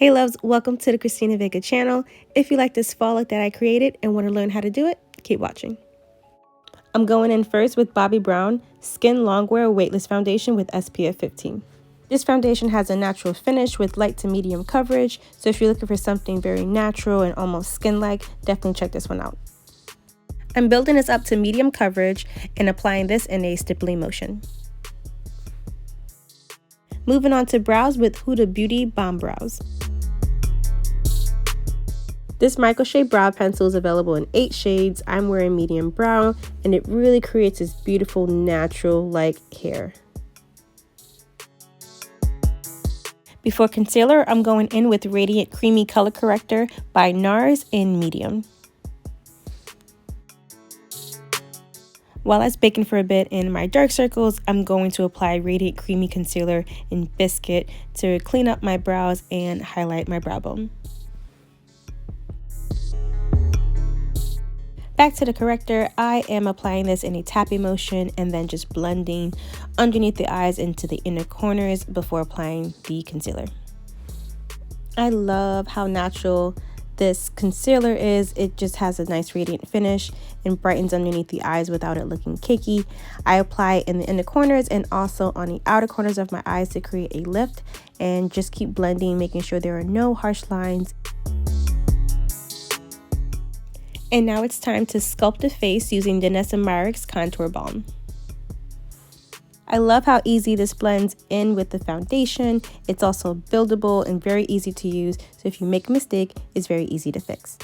Hey loves, welcome to the Christina Vega channel. If you like this fall look that I created and want to learn how to do it, keep watching. I'm going in first with Bobbi Brown Skin Longwear Weightless Foundation with SPF 15. This foundation has a natural finish with light to medium coverage, so if you're looking for something very natural and almost skin-like, definitely check this one out. I'm building this up to medium coverage and applying this in a stippling motion. Moving on to brows with Huda Beauty Bomb Brows. This micro shade brow pencil is available in 8 shades. I'm wearing medium brown and it really creates this beautiful natural like hair. Before concealer, I'm going in with Radiant Creamy Color Corrector by NARS in medium. While I was baking for a bit in my dark circles, I'm going to apply Radiant Creamy Concealer in Biscuit to clean up my brows and highlight my brow bone. Back to the corrector, I am applying this in a tapping motion and then just blending underneath the eyes into the inner corners before applying the concealer. I love how natural this concealer is. It just has a nice radiant finish and brightens underneath the eyes without it looking cakey. I apply it in the inner corners and also on the outer corners of my eyes to create a lift, and just keep blending, making sure there are no harsh lines. And now it's time to sculpt the face using Danessa Myricks Contour Balm. I love how easy this blends in with the foundation. It's also buildable and very easy to use, so if you make a mistake, it's very easy to fix.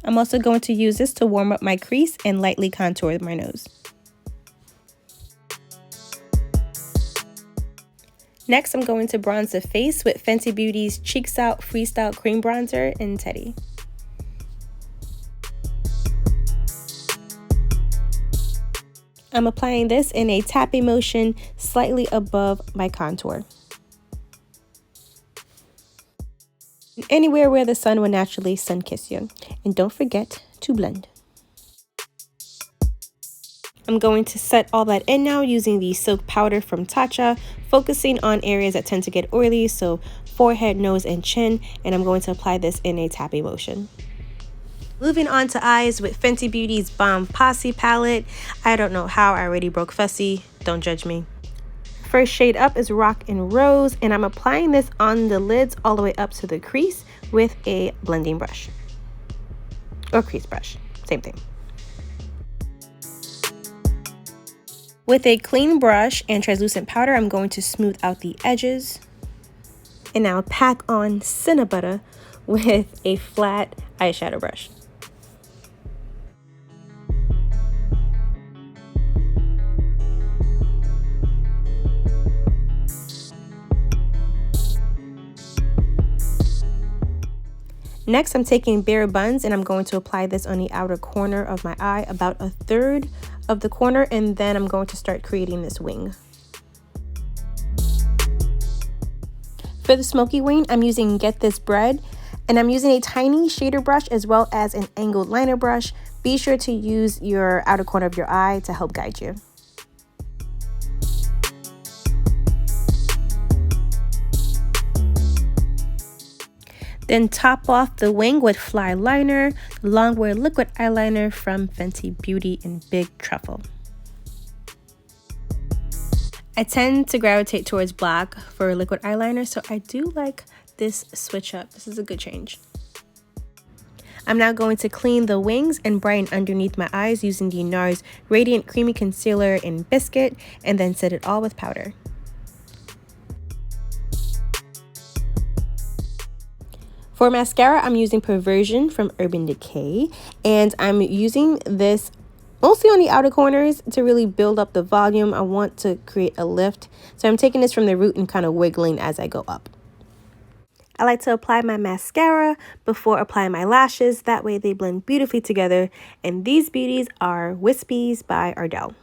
I'm also going to use this to warm up my crease and lightly contour my nose. Next, I'm going to bronze the face with Fenty Beauty's Cheeks Out Freestyle Cream Bronzer in Teddy. I'm applying this in a tapping motion slightly above my contour. Anywhere where the sun will naturally sun-kiss you. And don't forget to blend. I'm going to set all that in now using the Silk Powder from Tatcha, focusing on areas that tend to get oily, so forehead, nose, and chin, and I'm going to apply this in a tapping motion. Moving on to eyes with Fenty Beauty's Bomb Posse palette. I don't know how I already broke fussy, don't judge me. First shade up is Rock and Rose, and I'm applying this on the lids all the way up to the crease with a blending brush. Or crease brush, same thing. With a clean brush and translucent powder, I'm going to smooth out the edges. And now pack on Cinnabutta with a flat eyeshadow brush. Next, I'm taking Bare Buns and I'm going to apply this on the outer corner of my eye, about 1/3 of the corner, and then I'm going to start creating this wing. For the smoky wing, I'm using Get This Bread, and I'm using a tiny shader brush as well as an angled liner brush. Be sure to use your outer corner of your eye to help guide you. Then top off the wing with Fly Liner, Longwear Liquid Eyeliner from Fenty Beauty in Big Truffle. I tend to gravitate towards black for liquid eyeliner, so I do like this switch up. This is a good change. I'm now going to clean the wings and brighten underneath my eyes using the NARS Radiant Creamy Concealer in Biscuit, and then set it all with powder. For mascara, I'm using Perversion from Urban Decay, and I'm using this mostly on the outer corners to really build up the volume. I want to create a lift, so I'm taking this from the root and kind of wiggling as I go up. I like to apply my mascara before applying my lashes, that way they blend beautifully together, and these beauties are Wispies by Ardell.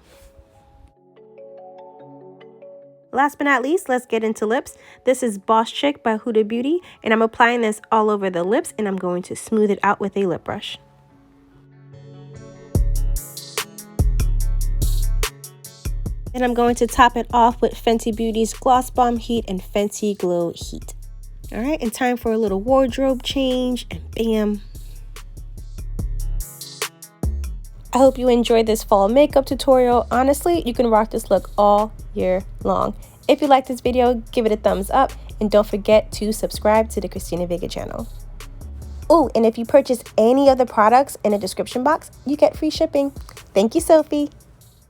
Last but not least, let's get into lips. This is Boss Chick by Huda Beauty, and I'm applying this all over the lips, and I'm going to smooth it out with a lip brush. And I'm going to top it off with Fenty Beauty's Gloss Bomb Heat and Fenty Glow Heat. All right, and time for a little wardrobe change, and bam. I hope you enjoyed this fall makeup tutorial. Honestly, you can rock this look all year long. If you like this video, give it a thumbs up, and don't forget to subscribe to the Christina Vega channel. Oh, and if you purchase any of the products in the description box, you get free shipping. Thank you, Sophie.